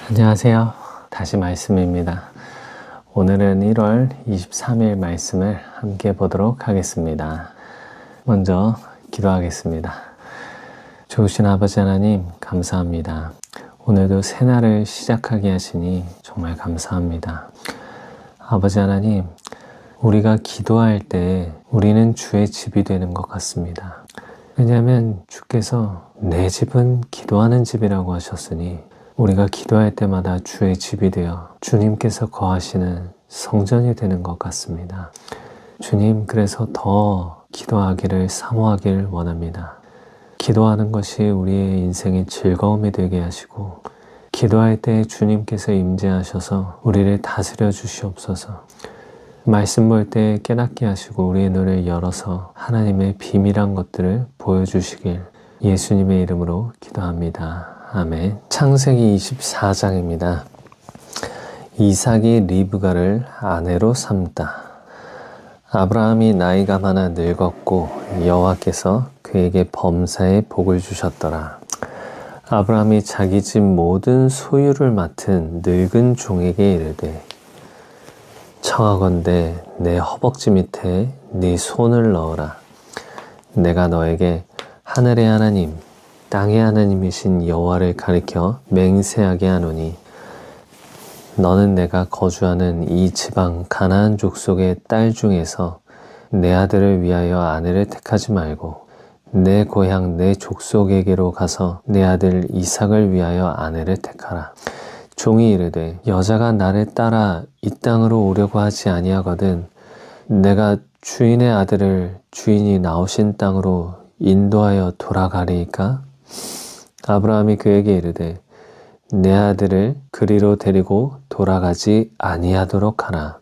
안녕하세요. 다시 말씀입니다. 오늘은 1월 23일 말씀을 함께 보도록 하겠습니다. 먼저 기도하겠습니다. 좋으신 아버지 하나님 감사합니다. 오늘도 새날을 시작하게 하시니 정말 감사합니다. 아버지 하나님, 우리가 기도할 때 우리는 주의 집이 되는 것 같습니다. 왜냐하면 주께서 내 집은 기도하는 집이라고 하셨으니 우리가 기도할 때마다 주의 집이 되어 주님께서 거하시는 성전이 되는 것 같습니다. 주님, 그래서 더 기도하기를 사모하기를 원합니다. 기도하는 것이 우리의 인생의 즐거움이 되게 하시고, 기도할 때 주님께서 임재하셔서 우리를 다스려 주시옵소서. 말씀 볼 때 깨닫게 하시고 우리의 눈을 열어서 하나님의 비밀한 것들을 보여주시길 예수님의 이름으로 기도합니다. 아멘. 창세기 24장입니다. 이삭이 리브가를 아내로 삼다. 아브라함이 나이가 많아 늙었고 여호와께서 그에게 범사의 복을 주셨더라. 아브라함이 자기 집 모든 소유를 맡은 늙은 종에게 이르되, 청하건대 내 허벅지 밑에 네 손을 넣어라. 내가 너에게 하늘의 하나님, 땅의 하나님이신 여호와를 가리켜 맹세하게 하노니, 너는 내가 거주하는 이 지방 가나안 족속의 딸 중에서 내 아들을 위하여 아내를 택하지 말고 내 고향 내 족속에게로 가서 내 아들 이삭을 위하여 아내를 택하라. 종이 이르되, 여자가 나를 따라 이 땅으로 오려고 하지 아니하거든 내가 주인의 아들을 주인이 나오신 땅으로 인도하여 돌아가리이까? 아브라함이 그에게 이르되, 내 아들을 그리로 데리고 돌아가지 아니하도록 하라.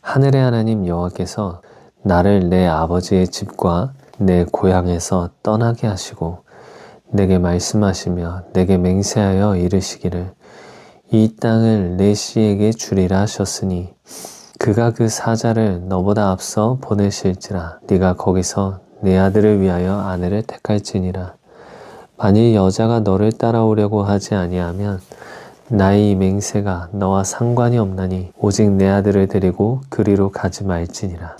하늘의 하나님 여호와께서 나를 내 아버지의 집과 내 고향에서 떠나게 하시고 내게 말씀하시며 내게 맹세하여 이르시기를, 이 땅을 내 씨에게 주리라 하셨으니 그가 그 사자를 너보다 앞서 보내실지라. 네가 거기서 내 아들을 위하여 아내를 택할지니라. 만일 여자가 너를 따라오려고 하지 아니하면 나의 이 맹세가 너와 상관이 없나니 오직 내 아들을 데리고 그리로 가지 말지니라.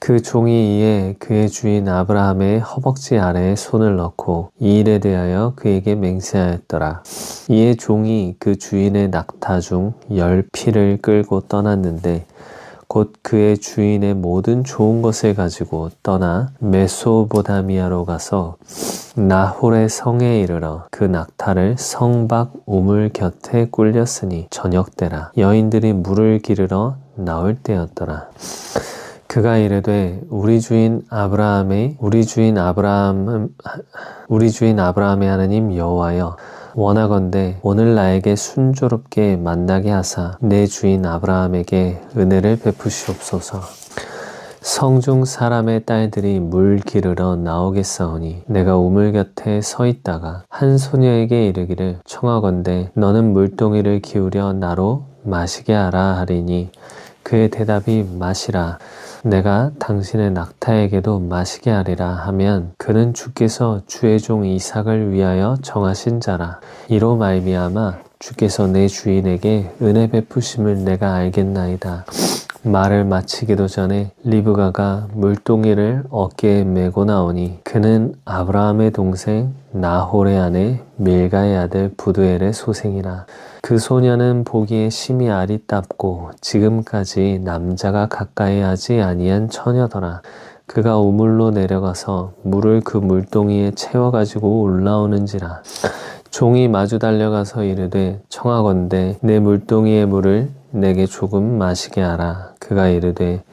그 종이 이에 그의 주인 아브라함의 허벅지 아래에 손을 넣고 이 일에 대하여 그에게 맹세하였더라. 이에 종이 그 주인의 낙타 중 10피를 끌고 떠났는데 곧 그의 주인의 모든 좋은 것을 가지고 떠나 메소보다미아로 가서 나홀의 성에 이르러 그 낙타를 성 밖 우물 곁에 꿀렸으니 저녁때라. 여인들이 물을 기르러 나올 때였더라. 그가 이르되, 우리 주인 아브라함의 하나님 여호와여, 원하건대 오늘 나에게 순조롭게 만나게 하사 내 주인 아브라함에게 은혜를 베푸시옵소서. 성중 사람의 딸들이 물 기르러 나오겠사오니 내가 우물 곁에 서 있다가 한 소녀에게 이르기를, 청하건대 너는 물동이를 기울여 나로 마시게 하라 하리니 그의 대답이, 마시라. 내가 당신의 낙타에게도 마시게 하리라 하면 그는 주께서 주의 종 이삭을 위하여 정하신 자라. 이로 말미암아 주께서 내 주인에게 은혜 베푸심을 내가 알겠나이다. 말을 마치기도 전에 리브가가 물동이를 어깨에 메고 나오니 그는 아브라함의 동생 나홀의 아내 밀가의 아들 부두엘의 소생이라. 그 소녀는 보기에 심히 아리답고 지금까지 남자가 가까이 하지 아니한 처녀더라. 그가 우물로 내려가서 물을 그 물동이에 채워가지고 올라오는지라. 종이 마주 달려가서 이르되, 청하건대 내 물동이의 물을 내게 조금 마시게 하라. 그가 이르되,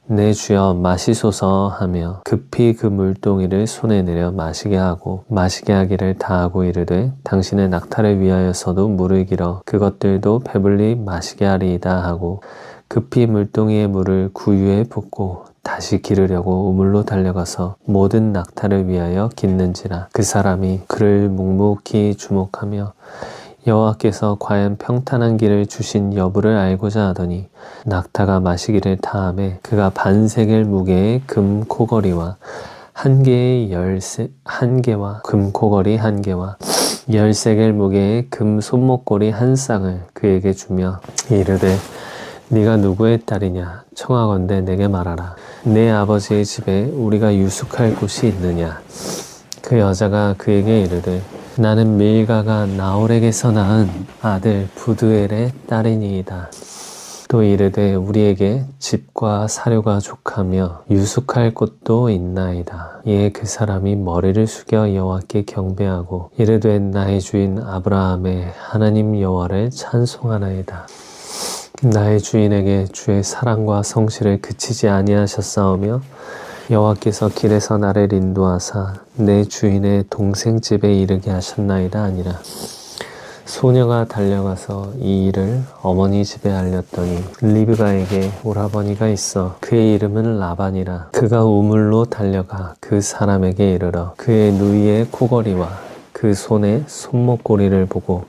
내 주여 마시소서 하며 급히 그 물동이를 손에 내려 마시게 하고 마시게 하기를 다하고 이르되, 당신의 낙타를 위하여서도 물을 길어 그것들도 배불리 마시게 하리이다 하고 급히 물동이의 물을 구유에 붓고 다시 기르려고 우물로 달려가서 모든 낙타를 위하여 깃는지라. 그 사람이 그를 묵묵히 주목하며 여호와께서 과연 평탄한 길을 주신 여부를 알고자 하더니 낙타가 마시기를 다하매 그가 반세겔 무게의 금 코걸이와 한 개와 금코걸이 한 개와 10세겔 무게의 금 손목고리 한 쌍을 그에게 주며 이르되 네가 누구의 딸이냐 청하건대 내게 말하라. 내 아버지의 집에 우리가 유숙할 곳이 있느냐. 그 여자가 그에게 이르되 나는 밀가가 나홀에게서 낳은 아들 부두엘의 딸이니이다. 또 이르되 우리에게 집과 사료가 족하며 유숙할 곳도 있나이다. 이에 그 사람이 머리를 숙여 여호와께 경배하고 이르되 나의 주인 아브라함의 하나님 여호와를 찬송하나이다. 나의 주인에게 주의 사랑과 성실을 그치지 아니하셨사오며 여호와께서 길에서 나를 인도하사 내 주인의 동생 집에 이르게 하셨나이다 아니라. 소녀가 달려가서 이 일을 어머니 집에 알렸더니 리브가에게 오라버니가 있어 그의 이름은 라반이라. 그가 우물로 달려가 그 사람에게 이르러 그의 누이의 코걸이와 그 손의 손목고리를 보고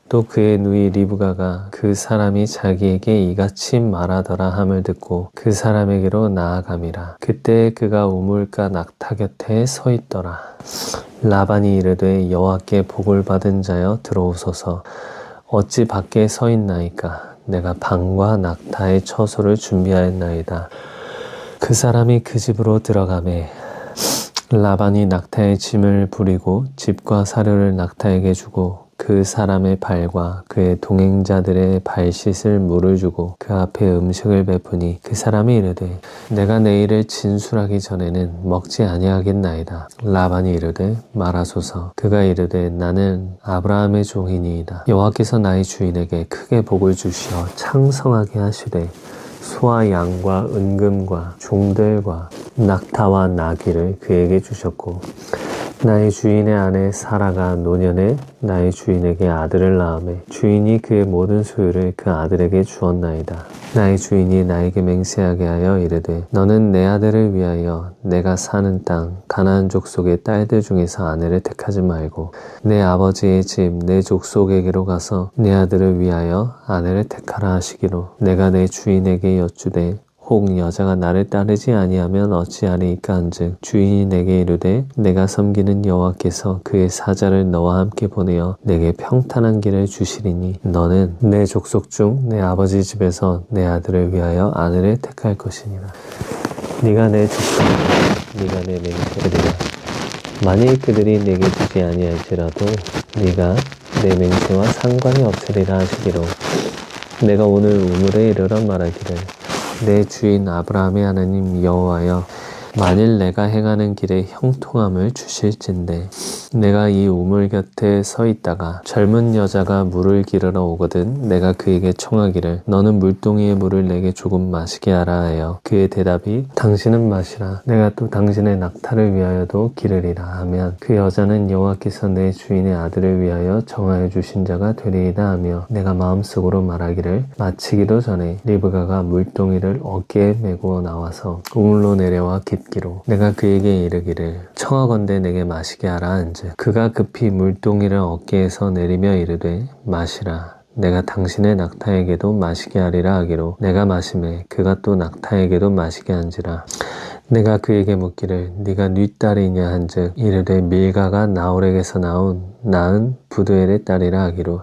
또 그의 누이 리브가가 그 사람이 자기에게 이같이 말하더라 함을 듣고 그 사람에게로 나아감이라. 그때 그가 우물가 낙타 곁에 서 있더라. 라반이 이르되 여호와께 복을 받은 자여 들어오소서. 어찌 밖에 서 있나이까. 내가 방과 낙타의 처소를 준비하였나이다. 그 사람이 그 집으로 들어가매 라반이 낙타의 짐을 부리고 집과 사료를 낙타에게 주고 그 사람의 발과 그의 동행자들의 발 씻을 물을 주고 그 앞에 음식을 베푸니 그 사람이 이르되 내가 내일을 진술하기 전에는 먹지 아니하겠나이다. 라반이 이르되 말하소서. 그가 이르되 나는 아브라함의 종이니이다. 여호와께서 나의 주인에게 크게 복을 주시어 창성하게 하시되 소와 양과 은금과 종들과 낙타와 나귀를 그에게 주셨고 나의 주인의 아내 사라가 노년에 나의 주인에게 아들을 낳으매 주인이 그의 모든 소유를 그 아들에게 주었나이다. 나의 주인이 나에게 맹세하게 하여 이르되 너는 내 아들을 위하여 내가 사는 땅 가나안 족속의 딸들 중에서 아내를 택하지 말고 내 아버지의 집 내 족속에게로 가서 내 아들을 위하여 아내를 택하라 하시기로 내가 내 주인에게 여쭈되 혹 여자가 나를 따르지 아니하면 어찌하리이까 한즉 주인이 내게 이르되 내가 섬기는 여호와께서 그의 사자를 너와 함께 보내어 내게 평탄한 길을 주시리니 너는 내 족속 중 내 아버지 집에서 내 아들을 위하여 아내를 택할 것이니라. 네가 내 족속이라 네가 내 맹세리라. 만일 그들이 내게 주지 아니할지라도 네가 내 맹세와 상관이 없으리라 하시기로 내가 오늘 우물에 이르러 말하기를 내 주인 아브라함의 하나님 여호와여 만일 내가 행하는 길에 형통함을 주실진데 내가 이 우물 곁에 서 있다가 젊은 여자가 물을 기르러 오거든 내가 그에게 청하기를 너는 물동이의 물을 내게 조금 마시게 하라 하여 그의 대답이 당신은 마시라 내가 또 당신의 낙타를 위하여도 기르리라 하면 그 여자는 여호와께서 내 주인의 아들을 위하여 정하여 주신 자가 되리이다 하며 내가 마음속으로 말하기를 마치기도 전에 리브가가 물동이를 어깨에 메고 나와서 우물로 내려와 깊기로 내가 그에게 이르기를 청하건대 내게 마시게 하라 한즉 그가 급히 물동이를 어깨에서 내리며 이르되 마시라 내가 당신의 낙타에게도 마시게 하리라 하기로 내가 마시매 그가 또 낙타에게도 마시게 한지라 내가 그에게 묻기를 네가 네 딸이냐 한즉 이르되 밀가가 나홀에게서 낳은 부두엘의 딸이라 하기로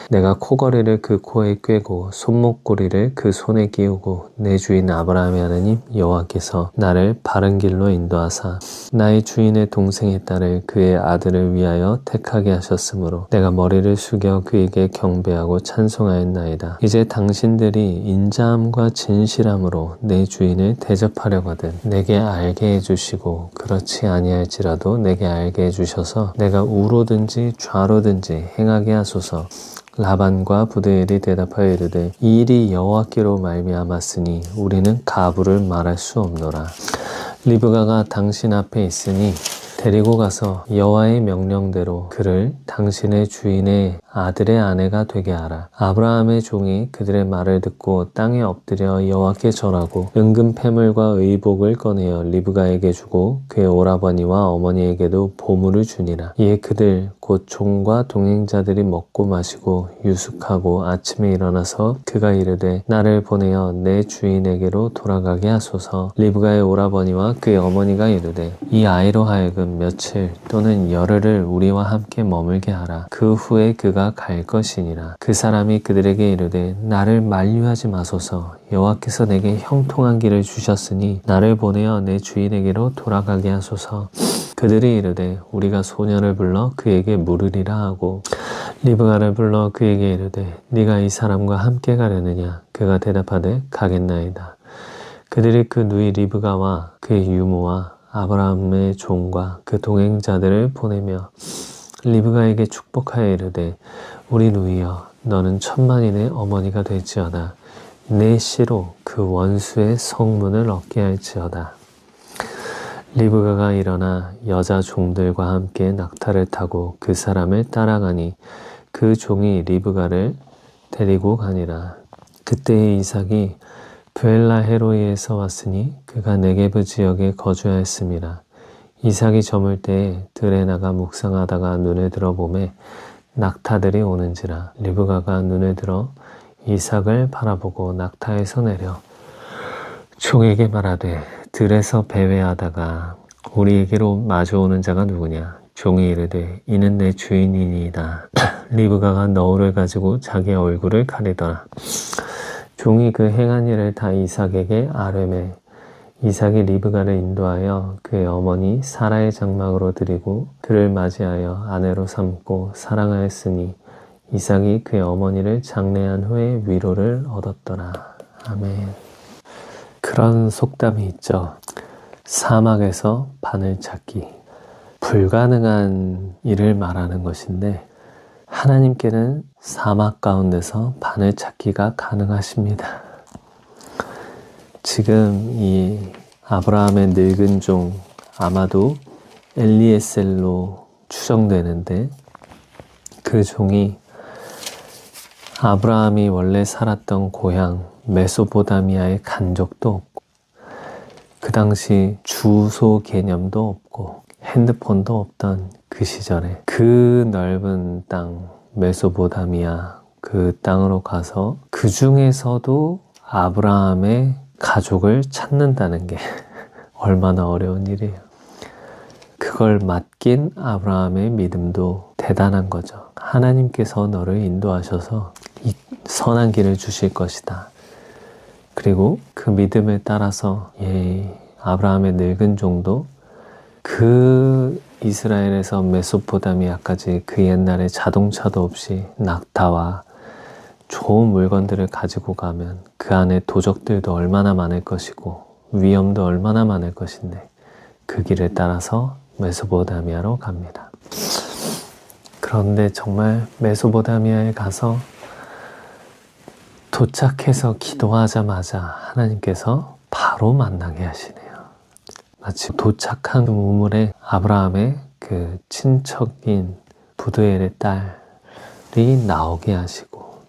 내가 코걸이를 그 코에 꿰고 손목고리를 그 손에 끼우고 내 주인 아브라함의 하나님 여호와께서 나를 바른 길로 인도하사 나의 주인의 동생의 딸을 그의 아들을 위하여 택하게 하셨으므로 내가 머리를 숙여 그에게 경배하고 찬송하였나이다. 이제 당신들이 인자함과 진실함으로 내 주인을 대접하려거든 내게 알게 해주시고 그렇지 아니할지라도 내게 알게 해주셔서 내가 우로든지 좌로든지 행하게 하소서. 라반과 부두엘이 대답하여 이르되 이 일이 여호와께로 말미암았으니 우리는 가부를 말할 수 없노라. 리브가가 당신 앞에 있으니 데리고 가서 여호와의 명령대로 그를 당신의 주인의 아들의 아내가 되게 하라. 아브라함의 종이 그들의 말을 듣고 땅에 엎드려 여호와께 절하고 은금 패물과 의복을 꺼내어 리브가에게 주고 그의 오라버니와 어머니에게도 보물을 주니라. 이에 그들 곧 종과 동행자들이 먹고 마시고 유숙하고 아침에 일어나서 그가 이르되 나를 보내어 내 주인에게로 돌아가게 하소서. 리브가의 오라버니와 그의 어머니가 이르되 이 아이로 하여금 동안 며칠 또는 열흘을 우리와 함께 머물게 하라. 그 후에 그가 갈 것이니라. 그 사람이 그들에게 이르되 나를 만류하지 마소서. 여호와께서 내게 형통한 길을 주셨으니 나를 보내어 내 주인에게로 돌아가게 하소서. 그들이 이르되 우리가 소년을 불러 그에게 물으리라 하고 리브가를 불러 그에게 이르되 네가 이 사람과 함께 가려느냐. 그가 대답하되 가겠나이다. 그들이 그 누이 리브가와 그의 유모와 아브라함의 종과 그 동행자들을 보내며 리브가에게 축복하여 이르되 우리 누이여 너는 천만인의 어머니가 될지어다. 내 씨로 그 원수의 성문을 얻게 할지어다. 리브가가 일어나 여자 종들과 함께 낙타를 타고 그 사람을 따라가니 그 종이 리브가를 데리고 가니라. 그때에 이삭이 브엘라헤로이에서 왔으니 그가 네게브 지역에 거주하였음이라. 이삭이 저물 때에 들에 나가 묵상하다가 눈에 들어 보매 낙타들이 오는지라. 리브가가 눈에 들어 이삭을 바라보고 낙타에서 내려 종에게 말하되 들에서 배회하다가 우리에게로 마주오는 자가 누구냐. 종이 이르되 이는 내 주인이니이다. 리브가가 너울을 가지고 자기 얼굴을 가리더라. 종이 그 행한 일을 다 이삭에게 아뢰매 이삭이 리브가를 인도하여 그의 어머니 사라의 장막으로 드리고 그를 맞이하여 아내로 삼고 사랑하였으니 이삭이 그의 어머니를 장례한 후에 위로를 얻었더라. 아멘. 그런 속담이 있죠. 사막에서 바늘 찾기. 불가능한 일을 말하는 것인데 하나님께는 사막 가운데서 바늘 찾기가 가능하십니다. 지금 이 아브라함의 늙은 종 아마도 엘리에셀로 추정되는데 그 종이 아브라함이 원래 살았던 고향 메소포타미아에 간 적도 없고 그 당시 주소 개념도 없고 핸드폰도 없던 그 시절에 그 넓은 땅 메소포타미아 그 땅으로 가서 그 중에서도 아브라함의 가족을 찾는다는 게 얼마나 어려운 일이에요. 그걸 맡긴 아브라함의 믿음도 대단한 거죠. 하나님께서 너를 인도하셔서 이 선한 길을 주실 것이다. 그리고 그 믿음에 따라서 아브라함의 늙은 종도 그 이스라엘에서 메소포타미아까지 그 옛날에 자동차도 없이 낙타와 좋은 물건들을 가지고 가면 그 안에 도적들도 얼마나 많을 것이고 위험도 얼마나 많을 것인데 그 길을 따라서 메소포타미아로 갑니다. 그런데 정말 메소포타미아에 가서 도착해서 기도하자마자 하나님께서 바로 만나게 하시네요. 마치 도착한 우물에 아브라함의 그 친척인 부두엘의 딸이 나오게 하시고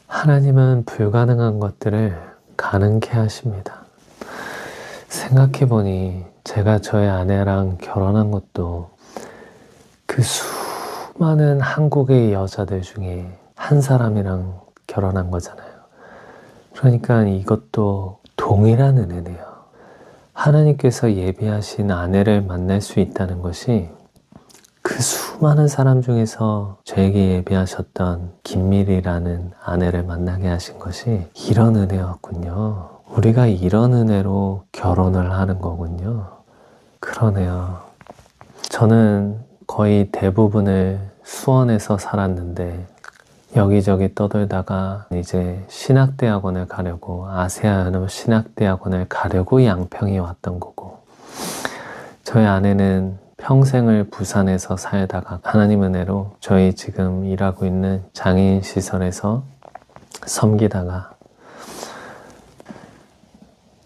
하나님은 불가능한 것들을 가능케 하십니다. 생각해보니 제가 저의 아내랑 결혼한 것도 그 수많은 한국의 여자들 중에 한 사람이랑 결혼한 거잖아요. 그러니까 이것도 동일한 은혜네요. 하나님께서 예비하신 아내를 만날 수 있다는 것이 그 수많은 사람 중에서 저에게 예비하셨던 김밀이라는 아내를 만나게 하신 것이 이런 은혜였군요. 우리가 이런 은혜로 결혼을 하는 거군요. 그러네요. 저는 거의 대부분을 수원에서 살았는데 여기저기 떠돌다가 이제 신학대학원을 가려고 아세아나 신학대학원을 가려고 양평에 왔던 거고 저희 아내는 평생을 부산에서 살다가 하나님 은혜로 저희 지금 일하고 있는 장애인 시설에서 섬기다가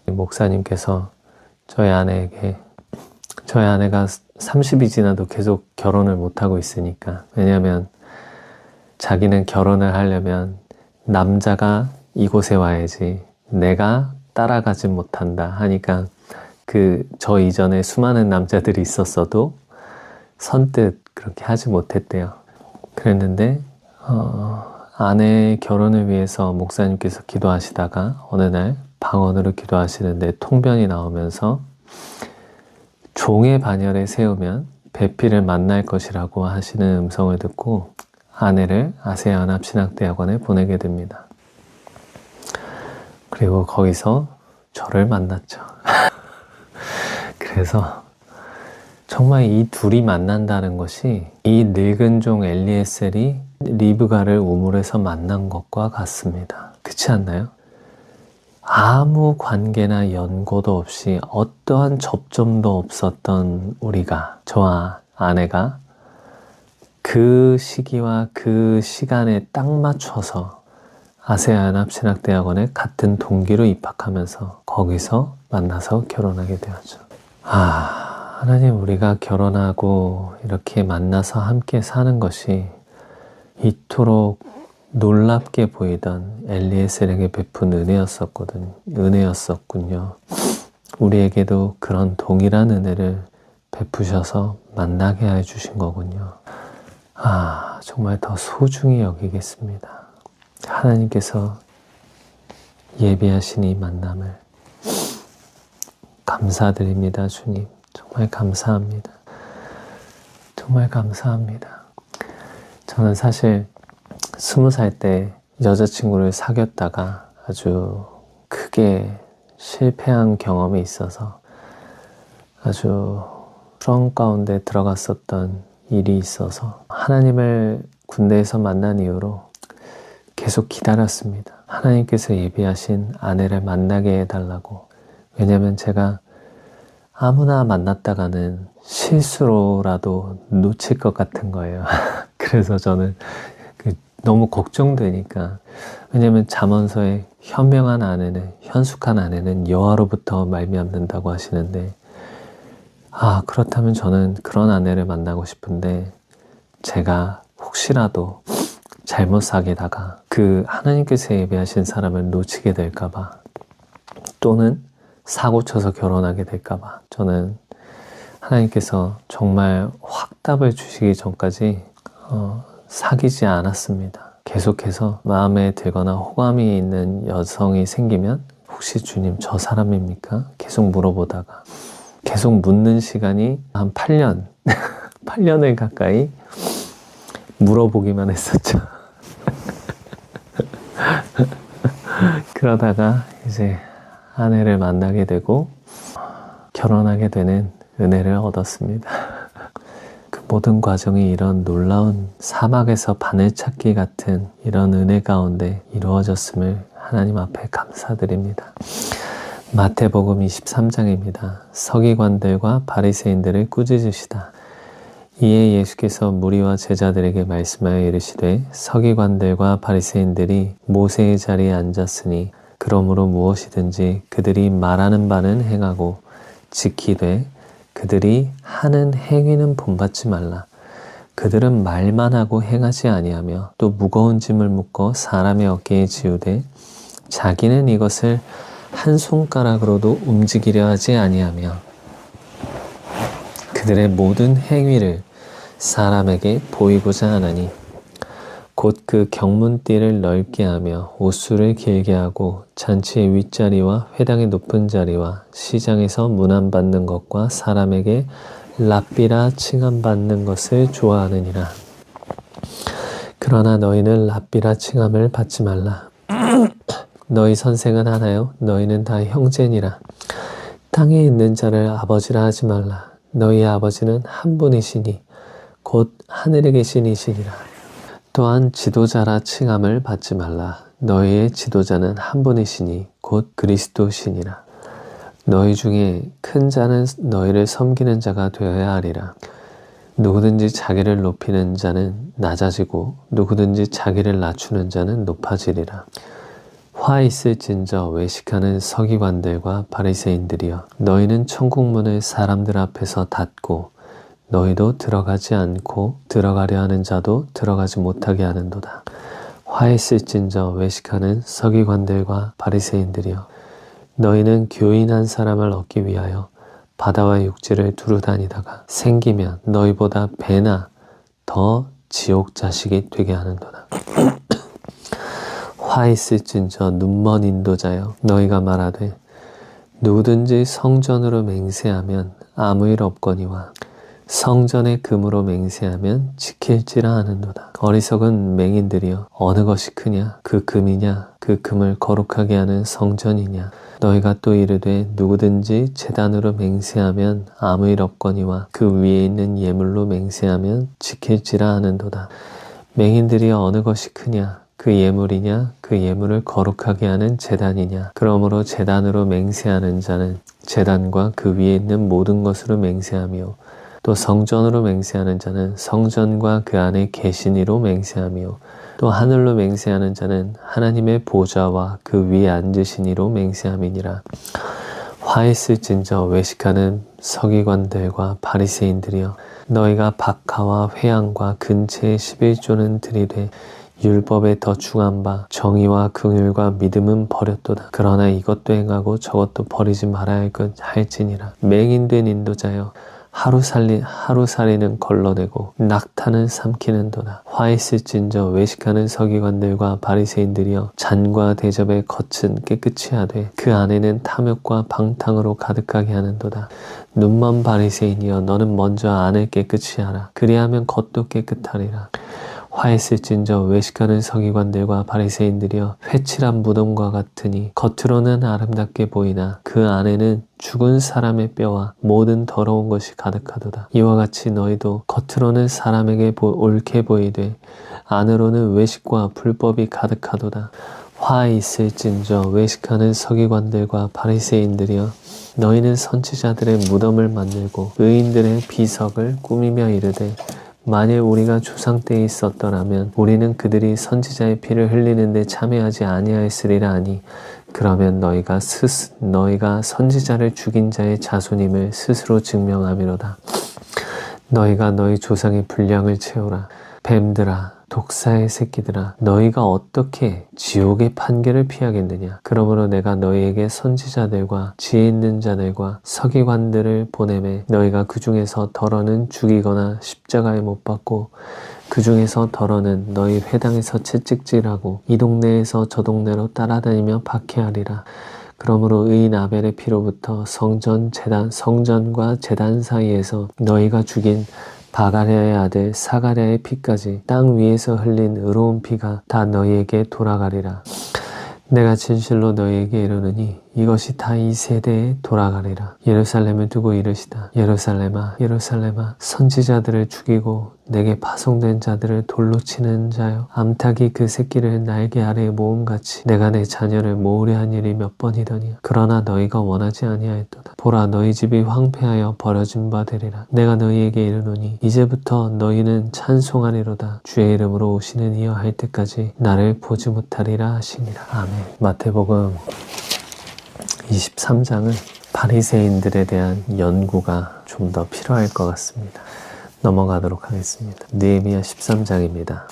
목사님께서 저희 아내에게 저희 아내가 30이 지나도 계속 결혼을 못하고 있으니까 왜냐면 자기는 결혼을 하려면 남자가 이곳에 와야지 내가 따라가지 못한다 하니까 저 이전에 수많은 남자들이 있었어도 선뜻 그렇게 하지 못했대요. 그랬는데 아내의 결혼을 위해서 목사님께서 기도하시다가 어느 날 방언으로 기도하시는데 통변이 나오면서 종의 반열에 세우면 배필을 만날 것이라고 하시는 음성을 듣고 아내를 아세아 연합신학대학원에 보내게 됩니다. 그리고 거기서 저를 만났죠. 그래서 정말 이 둘이 만난다는 것이 이 늙은 종 엘리에셀이 리브가를 우물에서 만난 것과 같습니다. 그렇지 않나요? 아무 관계나 연고도 없이 어떠한 접점도 없었던 우리가, 저와 아내가 그 시기와 그 시간에 딱 맞춰서 아세아 연합신학대학원에 같은 동기로 입학하면서 거기서 만나서 결혼하게 되었죠. 하나님, 우리가 결혼하고 이렇게 만나서 함께 사는 것이 이토록 놀랍게 보이던 엘리에셀에게 베푼 은혜였었군요. 우리에게도 그런 동일한 은혜를 베푸셔서 만나게 해주신 거군요. 정말 더 소중히 여기겠습니다. 하나님께서 예비하신 이 만남을 감사드립니다. 주님, 정말 감사합니다. 정말 감사합니다. 저는 사실 20살 때 여자친구를 사귀었다가 아주 크게 실패한 경험이 있어서 아주 트렁 가운데 들어갔었던 일이 있어서 하나님을 군대에서 만난 이후로 계속 기다렸습니다. 하나님께서 예비하신 아내를 만나게 해달라고. 왜냐면 제가 아무나 만났다가는 실수로라도 놓칠 것 같은 거예요. 그래서 저는 너무 걱정되니까. 왜냐면 잠언서에 현숙한 아내는 여호와로부터 말미암는다고 하시는데, 그렇다면 저는 그런 아내를 만나고 싶은데, 제가 혹시라도 잘못 사귀다가 그 하나님께서 예비하신 사람을 놓치게 될까봐, 또는 사고 쳐서 결혼하게 될까봐, 저는 하나님께서 정말 확답을 주시기 전까지 사귀지 않았습니다. 계속해서 마음에 들거나 호감이 있는 여성이 생기면 혹시 주님 저 사람입니까? 계속 물어보다가 계속 묻는 시간이 한 8년 8년을 가까이 물어보기만 했었죠. 그러다가 이제 아내를 만나게 되고 결혼하게 되는 은혜를 얻었습니다. 그 모든 과정이 이런 놀라운 사막에서 바늘 찾기 같은 이런 은혜 가운데 이루어졌음을 하나님 앞에 감사드립니다. 마태복음 23장입니다. 서기관들과 바리새인들을 꾸짖으시다. 이에 예수께서 무리와 제자들에게 말씀하여 이르시되 서기관들과 바리새인들이 모세의 자리에 앉았으니 그러므로 무엇이든지 그들이 말하는 바는 행하고 지키되 그들이 하는 행위는 본받지 말라. 그들은 말만 하고 행하지 아니하며 또 무거운 짐을 묶어 사람의 어깨에 지우되 자기는 이것을 한 손가락으로도 움직이려 하지 아니하며 그들의 모든 행위를 사람에게 보이고자 하나니 곧 그 경문띠를 넓게 하며 옷수를 길게 하고 잔치의 윗자리와 회당의 높은 자리와 시장에서 문안받는 것과 사람에게 랍비라 칭함받는 것을 좋아하느니라. 그러나 너희는 랍비라 칭함을 받지 말라. 너희 선생은 하나요? 너희는 다 형제니라. 땅에 있는 자를 아버지라 하지 말라. 너희 아버지는 한 분이시니 곧 하늘에 계신 이시니라. 또한 지도자라 칭함을 받지 말라. 너희의 지도자는 한 분이시니 곧 그리스도시니라. 너희 중에 큰 자는 너희를 섬기는 자가 되어야 하리라. 누구든지 자기를 높이는 자는 낮아지고 누구든지 자기를 낮추는 자는 높아지리라. 화 있을진저 외식하는 서기관들과 바리새인들이여, 너희는 천국문을 사람들 앞에서 닫고 너희도 들어가지 않고 들어가려 하는 자도 들어가지 못하게 하는도다. 화 있을진저 외식하는 서기관들과 바리새인들이여, 너희는 교인한 사람을 얻기 위하여 바다와 육지를 두루 다니다가 생기면 너희보다 배나 더 지옥 자식이 되게 하는도다. 화 있을진저 눈먼 인도자여, 너희가 말하되 누구든지 성전으로 맹세하면 아무 일 없거니와 성전의 금으로 맹세하면 지킬지라 하는도다. 어리석은 맹인들이여, 어느 것이 크냐? 그 금이냐? 그 금을 거룩하게 하는 성전이냐? 너희가 또 이르되 누구든지 제단으로 맹세하면 아무 일 없거니와 그 위에 있는 예물로 맹세하면 지킬지라 하는도다. 맹인들이여, 어느 것이 크냐? 그 예물이냐? 그 예물을 거룩하게 하는 제단이냐? 그러므로 제단으로 맹세하는 자는 제단과 그 위에 있는 모든 것으로 맹세하며, 또 성전으로 맹세하는 자는 성전과 그 안에 계신 이로 맹세하며, 또 하늘로 맹세하는 자는 하나님의 보좌와 그 위에 앉으신 이로 맹세함이니라. 화 있을진저 외식하는 서기관들과 바리새인들이여, 너희가 박하와 회양과 근체의 11조는 들이되 율법에 더 중한 바 정의와 긍휼과 믿음은 버렸도다. 그러나 이것도 행하고 저것도 버리지 말아야 할지니라. 맹인된 인도자여, 하루살이는 걸러내고 낙타는 삼키는도다. 화 있을진저 외식하는 서기관들과 바리새인들이여, 잔과 대접의 겉은 깨끗이 하되 그 안에는 탐욕과 방탕으로 가득하게 하는도다. 눈먼 바리새인이여, 너는 먼저 안을 깨끗이 하라. 그리하면 겉도 깨끗하리라. 화 있을진저 외식하는 서기관들과 바리새인들이여, 회칠한 무덤과 같으니 겉으로는 아름답게 보이나 그 안에는 죽은 사람의 뼈와 모든 더러운 것이 가득하도다. 이와 같이 너희도 겉으로는 사람에게 옳게 보이되 안으로는 외식과 불법이 가득하도다. 화 있을진저 외식하는 서기관들과 바리새인들이여, 너희는 선지자들의 무덤을 만들고 의인들의 비석을 꾸미며 이르되, 만일 우리가 조상 때에 있었더라면 우리는 그들이 선지자의 피를 흘리는데 참여하지 아니하였으리라 하니, 그러면 너희가 선지자를 죽인 자의 자손임을 스스로 증명함이로다. 너희가 너희 조상의 분량을 채우라. 뱀들아, 독사의 새끼들아, 너희가 어떻게 지옥의 판결을 피하겠느냐? 그러므로 내가 너희에게 선지자들과 지혜 있는 자들과 서기관들을 보내매 너희가 그 중에서 덜어는 죽이거나 십자가에 못 박고, 그 중에서 덜어는 너희 회당에서 채찍질하고 이 동네에서 저 동네로 따라다니며 박해하리라. 그러므로 의인 아벨의 피로부터 성전과 제단 사이에서 너희가 죽인 바가랴의 아들 사가랴의 피까지 땅 위에서 흘린 의로운 피가 다 너희에게 돌아가리라. 내가 진실로 너희에게 이르노니 이것이 다 이 세대에 돌아가리라. 예루살렘을 두고 이르시다. 예루살렘아, 예루살렘아, 선지자들을 죽이고 내게 파송된 자들을 돌로 치는 자여, 암탉이 그 새끼를 날개 아래에 모음같이 내가 내 자녀를 모으려 한 일이 몇 번이더냐. 그러나 너희가 원하지 아니하였도다. 보라, 너희 집이 황폐하여 버려진 바 되리라. 내가 너희에게 이르노니 이제부터 너희는 찬송하리로다. 주의 이름으로 오시는 이여 할 때까지 나를 보지 못하리라 하시니라. 아멘. 마태복음 23장은 바리새인들에 대한 연구가 좀 더 필요할 것 같습니다. 넘어가도록 하겠습니다. 느헤미야 13장입니다.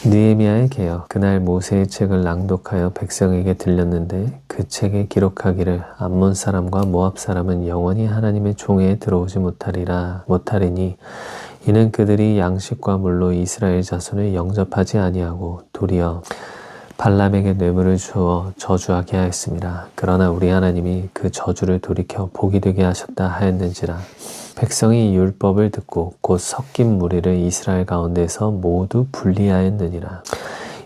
느헤미야의 개혁. 그날 모세의 책을 낭독하여 백성에게 들렸는데 그 책에 기록하기를 암몬 사람과 모압 사람은 영원히 하나님의 총회에 들어오지 못하리니 이는 그들이 양식과 물로 이스라엘 자손을 영접하지 아니하고 도리어 발람에게 뇌물을 주어 저주하게 하였습니다. 그러나 우리 하나님이 그 저주를 돌이켜 복이 되게 하셨다 하였는지라. 백성이 율법을 듣고 곧 섞인 무리를 이스라엘 가운데서 모두 분리하였느니라.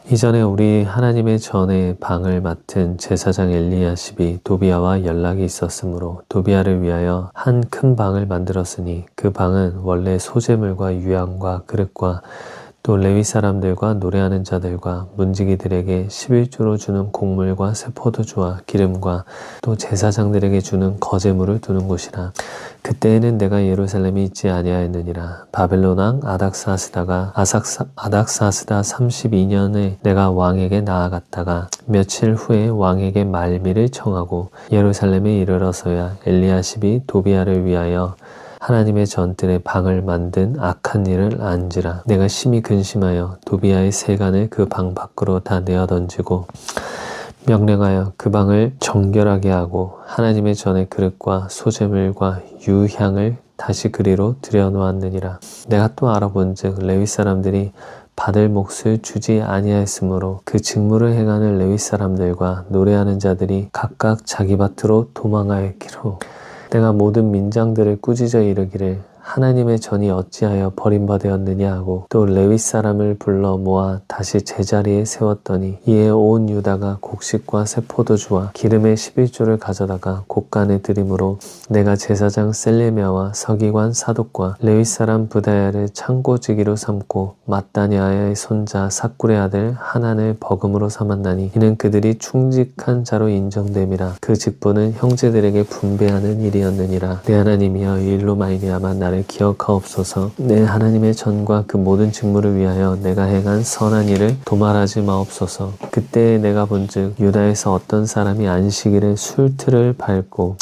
이전에 우리 하나님의 전에 방을 맡은 제사장 엘리야십이 도비아와 연락이 있었으므로 도비아를 위하여 한 큰 방을 만들었으니 그 방은 원래 소재물과 유향과 그릇과 또 레위 사람들과 노래하는 자들과 문지기들에게 11조로 주는 곡물과 새 포도주와 기름과 또 제사장들에게 주는 거제물을 두는 곳이라. 그때에는 내가 예루살렘에 있지 아니하였느니라. 바벨론 왕 아닥사스다 32년에 내가 왕에게 나아갔다가 며칠 후에 왕에게 말미를 청하고 예루살렘에 이르러서야 엘리야십이 도비아를 위하여 하나님의 전뜰에 방을 만든 악한 일을 안지라. 내가 심히 근심하여 도비아의 세간을 그 방 밖으로 다 내어던지고 명령하여 그 방을 정결하게 하고 하나님의 전의 그릇과 소재물과 유향을 다시 그리로 들여놓았느니라. 내가 또 알아본즉 레위 사람들이 받을 몫을 주지 아니하였으므로 그 직무를 행하는 레위 사람들과 노래하는 자들이 각각 자기 밭으로 도망하였기로 내가 모든 민장들을 꾸짖어 이르기를 하나님의 전이 어찌하여 버림받았느냐 하고 또 레위 사람을 불러 모아 다시 제자리에 세웠더니 이에 온 유다가 곡식과 새 포도주와 기름의 11조를 가져다가 곳간에 드림으로 내가 제사장 셀레미야와 서기관 사독과 레위 사람 부다야를 창고지기로 삼고 마따냐의 손자 삭굴의 아들 하난을 버금으로 삼았나니 이는 그들이 충직한 자로 인정됨이라 그 직분은 형제들에게 분배하는 일이었느니라. 내 하나님이여 이 일로 말미암아 나를 기억하옵소서. 내 하나님의 전과 그 모든 직무를 위하여 내가 행한 선한 일을 도말하지 마옵소서. 그때 내가 본즉 유다에서 어떤 사람이 안식일에 술틀을 밟고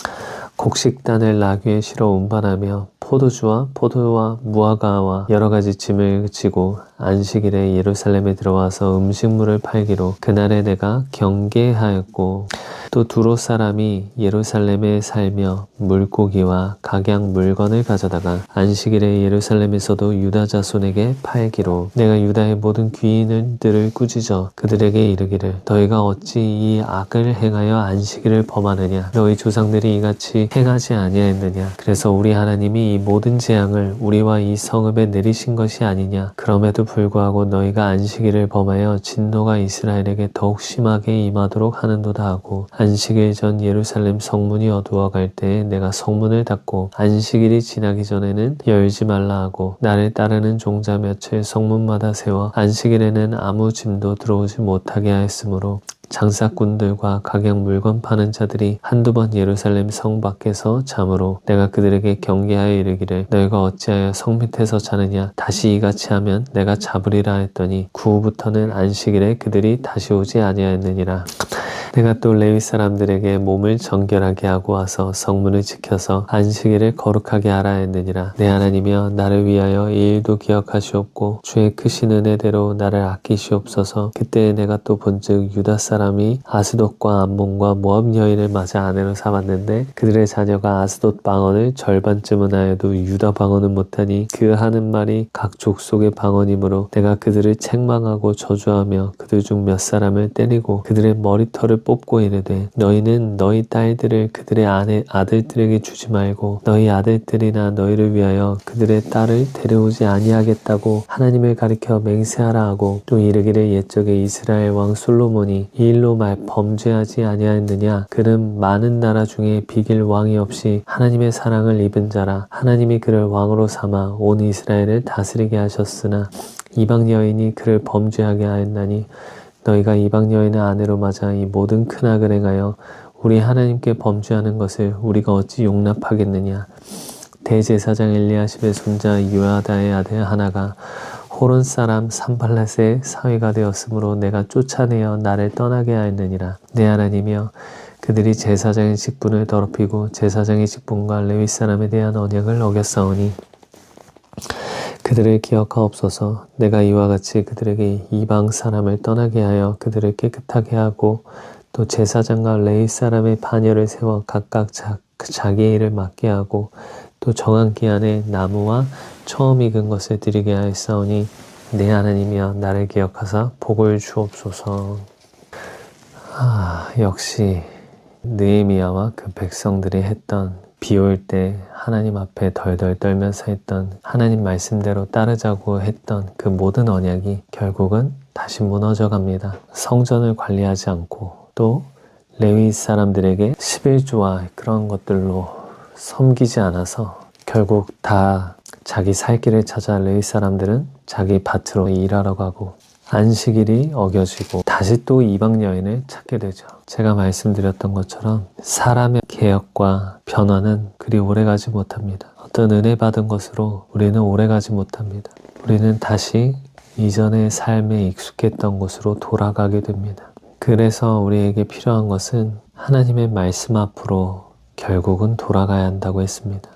곡식단을 나귀에 실어 운반하며 포도주와 포도와 무화과와 여러 가지 짐을 지고 안식일에 예루살렘에 들어와서 음식물을 팔기로 그날에 내가 경계하였고 또 두로 사람이 예루살렘에 살며 물고기와 각양 물건을 가져다가 안식일에 예루살렘에서도 유다 자손에게 팔기로 내가 유다의 모든 귀인들을 꾸짖어 그들에게 이르기를 너희가 어찌 이 악을 행하여 안식일을 범하느냐 너희 조상들이 이같이 행하지 아니하였느냐 그래서 우리 하나님이 이 모든 재앙을 우리와 이 성읍에 내리신 것이 아니냐 그럼에도 불구하고 너희가 안식일을 범하여 진노가 이스라엘에게 더욱 심하게 임하도록 하는도다 하고 안식일 전 예루살렘 성문이 어두워갈 때에 내가 성문을 닫고 안식일이 지나기 전에는 열지 말라 하고 나를 따르는 종자 몇을 성문마다 세워 안식일에는 아무 짐도 들어오지 못하게 하였으므로 장사꾼들과 각양 물건 파는 자들이 한두 번 예루살렘 성 밖에서 잠으로 내가 그들에게 경계하여 이르기를 너희가 어찌하여 성 밑에서 자느냐 다시 이같이 하면 내가 잡으리라 했더니 그 후부터는 안식일에 그들이 다시 오지 아니하였느니라. 내가 또 레위 사람들에게 몸을 정결하게 하고 와서 성문을 지켜서 안식일을 거룩하게 하라 했느니라. 내 하나님이여 나를 위하여 이 일도 기억하시옵고 주의 크신 은혜대로 나를 아끼시옵소서. 그때 내가 또 본즉 유다 사람이 아스돗과 암몬과 모압 여인을 맞아 아내로 삼았는데 그들의 자녀가 아스돗 방언을 절반쯤은 하여도 유다 방언은 못하니 그 하는 말이 각 족속의 방언이므로 내가 그들을 책망하고 저주하며 그들 중 몇 사람을 때리고 그들의 머리털을 뽑고 이르되 너희는 너희 딸들을 그들의 아들들에게 주지 말고 너희 아들들이나 너희를 위하여 그들의 딸을 데려오지 아니하겠다고 하나님을 가리켜 맹세하라 하고 또 이르기를 옛적에 이스라엘 왕 솔로몬이 이 일로 범죄하지 아니하였느냐 그는 많은 나라 중에 비길 왕이 없이 하나님의 사랑을 입은 자라 하나님이 그를 왕으로 삼아 온 이스라엘을 다스리게 하셨으나 이방 여인이 그를 범죄하게 하였나니 너희가 이방 여인의 아내로 맞아 이 모든 큰 악을 행하여 우리 하나님께 범죄하는 것을 우리가 어찌 용납하겠느냐. 대제사장 엘리야십의 손자 요야다의 아들 하나가 호론 사람 산발랏의 사위가 되었으므로 내가 쫓아내어 나를 떠나게 하였느니라. 내 하나님이여 그들이 제사장의 직분을 더럽히고 제사장의 직분과 레위 사람에 대한 언약을 어겼사오니 그들을 기억하옵소서. 내가 이와 같이 그들에게 이방 사람을 떠나게 하여 그들을 깨끗하게 하고 또 제사장과 레위 사람의 반열을 세워 각각 자기의 일을 맡게 하고 또 정한 기한에 나무와 처음 익은 것을 드리게 하였사오니 내 하나님이여 나를 기억하사 복을 주옵소서. 역시 느헤미야와 그 백성들이 했던 비 올 때 하나님 앞에 덜덜 떨면서 했던 하나님 말씀대로 따르자고 했던 그 모든 언약이 결국은 다시 무너져 갑니다. 성전을 관리하지 않고 또 레위 사람들에게 11조와 그런 것들로 섬기지 않아서 결국 다 자기 살 길을 찾아 레위 사람들은 자기 밭으로 일하러 가고 안식일이 어겨지고 다시 또 이방 여인을 찾게 되죠. 제가 말씀드렸던 것처럼 사람의 개혁과 변화는 그리 오래가지 못합니다. 어떤 은혜 받은 것으로 우리는 오래가지 못합니다. 우리는 다시 이전의 삶에 익숙했던 곳으로 돌아가게 됩니다. 그래서 우리에게 필요한 것은 하나님의 말씀 앞으로 결국은 돌아가야 한다고 했습니다.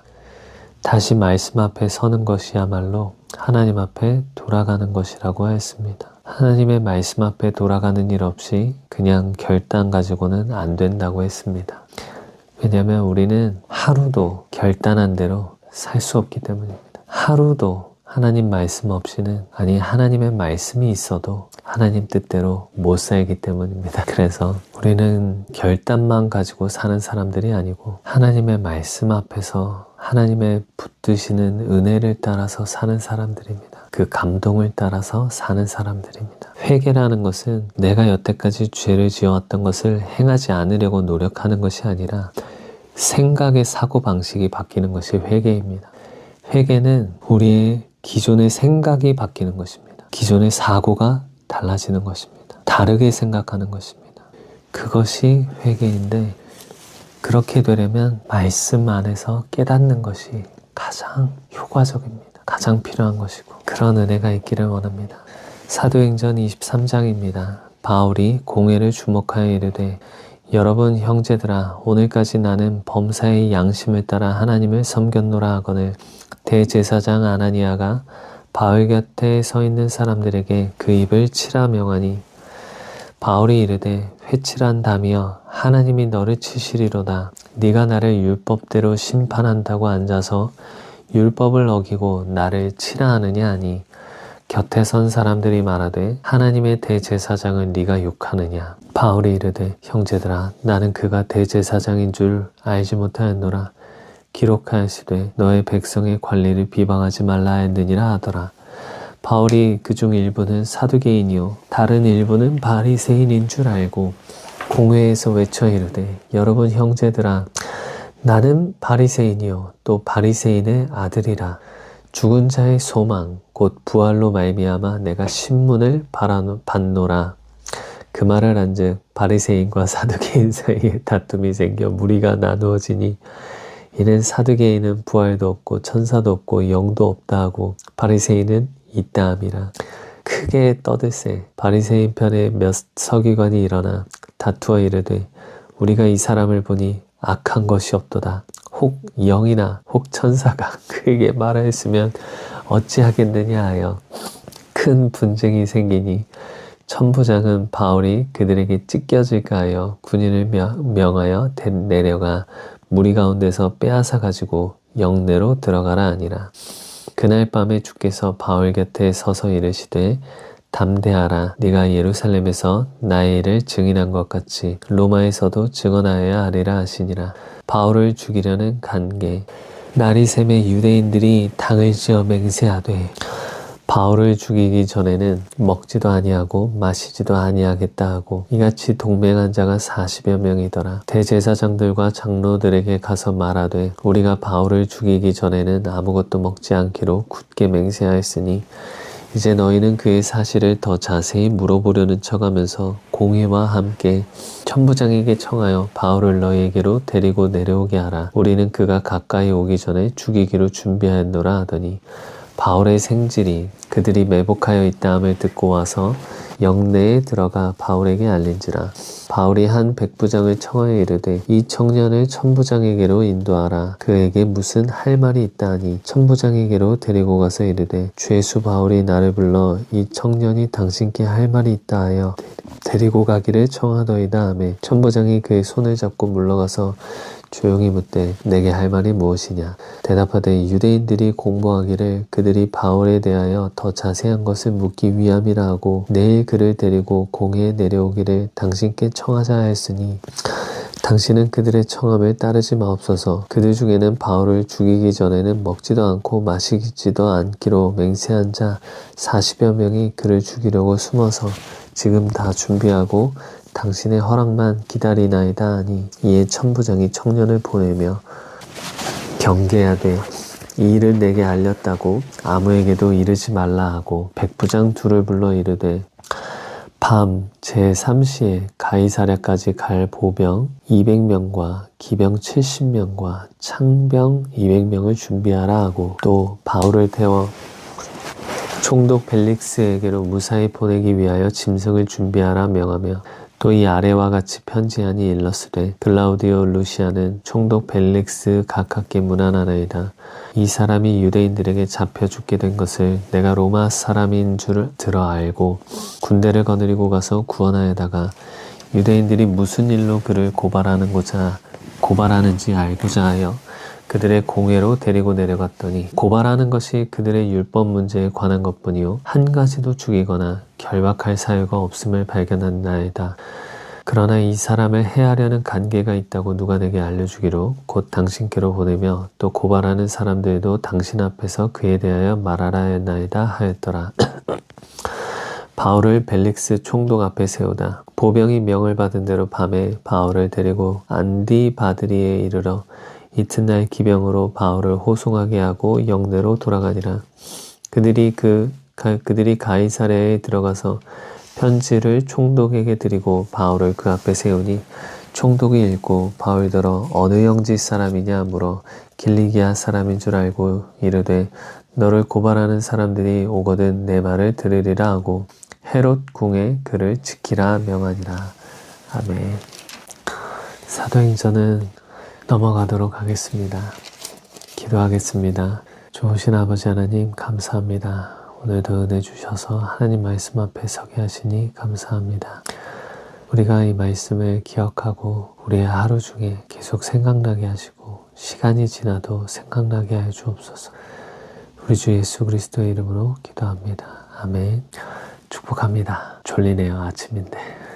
다시 말씀 앞에 서는 것이야말로 하나님 앞에 돌아가는 것이라고 하였습니다. 하나님의 말씀 앞에 돌아가는 일 없이 그냥 결단 가지고는 안 된다고 했습니다. 왜냐하면 우리는 하루도 결단한 대로 살 수 없기 때문입니다. 하루도 하나님 말씀 없이는, 아니 하나님의 말씀이 있어도 하나님 뜻대로 못 살기 때문입니다. 그래서 우리는 결단만 가지고 사는 사람들이 아니고 하나님의 말씀 앞에서 하나님의 붙드시는 은혜를 따라서 사는 사람들입니다. 그 감동을 따라서 사는 사람들입니다. 회개라는 것은 내가 여태까지 죄를 지어왔던 것을 행하지 않으려고 노력하는 것이 아니라 생각의 사고방식이 바뀌는 것이 회개입니다. 회개는 우리의 기존의 생각이 바뀌는 것입니다. 기존의 사고가 달라지는 것입니다. 다르게 생각하는 것입니다. 그것이 회개인데, 그렇게 되려면 말씀 안에서 깨닫는 것이 가장 효과적입니다. 가장 필요한 것이고, 그런 은혜가 있기를 원합니다. 사도행전 23장입니다. 바울이 공회를 주목하여 이르되, 여러분 형제들아, 오늘까지 나는 범사의 양심을 따라 하나님을 섬겼노라 하거늘 대제사장 아나니아가 바울 곁에 서 있는 사람들에게 그 입을 치라 명하니, 바울이 이르되 회칠한 담이여, 하나님이 너를 치시리로다. 네가 나를 율법대로 심판한다고 앉아서 율법을 어기고 나를 치라 하느냐 하니, 곁에 선 사람들이 말하되 하나님의 대제사장을 네가 욕하느냐. 바울이 이르되 형제들아, 나는 그가 대제사장인 줄 알지 못하였노라. 기록하였으되 너의 백성의 관리를 비방하지 말라 했느니라 하더라. 바울이 그중 일부는 사두개인이요 다른 일부는 바리새인인 줄 알고 공회에서 외쳐 이르되, 여러분 형제들아, 나는 바리새인이요 또 바리새인의 아들이라. 죽은 자의 소망 곧 부활로 말미암아 내가 신문을 받노라. 그 말을 한즉 바리새인과 사두개인 사이에 다툼이 생겨 무리가 나누어지니, 이는 사두개인은 부활도 없고 천사도 없고 영도 없다 하고 바리새인은 있다 함이라. 크게 떠들세 바리새인 편에 몇 서기관이 일어나 다투어 이르되, 우리가 이 사람을 보니 악한 것이 없도다. 혹 영이나 혹 천사가 그에게 말하였으면 어찌하겠느냐 하여 큰 분쟁이 생기니, 천부장은 바울이 그들에게 찢겨질까 하여 군인을 명하여 내려가 무리 가운데서 빼앗아 가지고 영내로 들어가라 하니라. 그날 밤에 주께서 바울 곁에 서서 이르시되, 담대하라. 네가 예루살렘에서 나의 일을 증인한 것 같이 로마에서도 증언하여야 하리라 하시니라. 바울을 죽이려는 간계. 날이 새매 유대인들이 당을 지어 맹세하되, 바울을 죽이기 전에는 먹지도 아니하고 마시지도 아니하겠다 하고 이같이 동맹한 자가 40여 명이더라. 대제사장들과 장로들에게 가서 말하되, 우리가 바울을 죽이기 전에는 아무것도 먹지 않기로 굳게 맹세하였으니 이제 너희는 그의 사실을 더 자세히 물어보려는 척하면서 공회와 함께 천부장에게 청하여 바울을 너희에게로 데리고 내려오게 하라. 우리는 그가 가까이 오기 전에 죽이기로 준비하였노라 하더니, 바울의 생질이 그들이 매복하여 있다함을 듣고 와서 영내에 들어가 바울에게 알린지라. 바울이 한 백부장을 청하여 이르되, 이 청년을 천부장에게로 인도하라. 그에게 무슨 할 말이 있다 하니, 천부장에게로 데리고 가서 이르되, 죄수 바울이 나를 불러 이 청년이 당신께 할 말이 있다 하여 데리고 가기를 청하더이다 하매, 천부장이 그의 손을 잡고 물러가서 조용히 묻되, 내게 할 말이 무엇이냐. 대답하되, 유대인들이 공보하기를 그들이 바울에 대하여 더 자세한 것을 묻기 위함이라 하고 내일 그를 데리고 공회에 내려오기를 당신께 청하자 하였으니, 당신은 그들의 청함을 따르지 마옵소서. 그들 중에는 바울을 죽이기 전에는 먹지도 않고 마시지도 않기로 맹세한 자 40여 명이 그를 죽이려고 숨어서 지금 다 준비하고 당신의 허락만 기다리나이다 하니, 이에 천부장이 청년을 보내며 경계하되 이 일을 내게 알렸다고 아무에게도 이르지 말라 하고 백부장 둘을 불러 이르되, 밤 제3시에 가이사랴까지 갈 보병 200명과 기병 70명과 창병 200명을 준비하라 하고, 또 바울을 태워 총독 벨릭스에게로 무사히 보내기 위하여 짐승을 준비하라 명하며, 또 이 아래와 같이 편지하니 일렀으되, 글라우디오 루시아는 총독 벨릭스 가깝게 문안하나이다. 이 사람이 유대인들에게 잡혀 죽게 된 것을 내가 로마 사람인 줄 들어 알고 군대를 거느리고 가서 구원하여다가 유대인들이 무슨 일로 그를 고발하는지 알고자 하여 그들의 공회로 데리고 내려갔더니 고발하는 것이 그들의 율법 문제에 관한 것뿐이요 한 가지도 죽이거나 결박할 사유가 없음을 발견한나이다. 그러나 이 사람을 해하려는 관계가 있다고 누가 내게 알려주기로 곧 당신께로 보내며 또 고발하는 사람들도 당신 앞에서 그에 대하여 말하라 했나이다 하였더라. 바울을 벨릭스 총독 앞에 세우다 보병이 명을 받은 대로 밤에 바울을 데리고 안디바드리에 이르러 이튿날 기병으로 바울을 호송하게 하고 영내로 돌아가니라. 그들이 가이사랴에 들어가서 편지를 총독에게 드리고 바울을 그 앞에 세우니 총독이 읽고 바울더러 어느 영지 사람이냐 물어 길리기아 사람인 줄 알고 이르되 너를 고발하는 사람들이 오거든 내 말을 들으리라 하고 헤롯 궁에 그를 지키라 명하니라. 아멘. 사도행전은 넘어가도록 하겠습니다. 기도하겠습니다. 좋으신 아버지 하나님 감사합니다. 오늘도 은혜 주셔서 하나님 말씀 앞에 서게 하시니 감사합니다. 우리가 이 말씀을 기억하고 우리의 하루 중에 계속 생각나게 하시고 시간이 지나도 생각나게 하여 주옵소서. 우리 주 예수 그리스도의 이름으로 기도합니다. 아멘. 축복합니다. 졸리네요. 아침인데.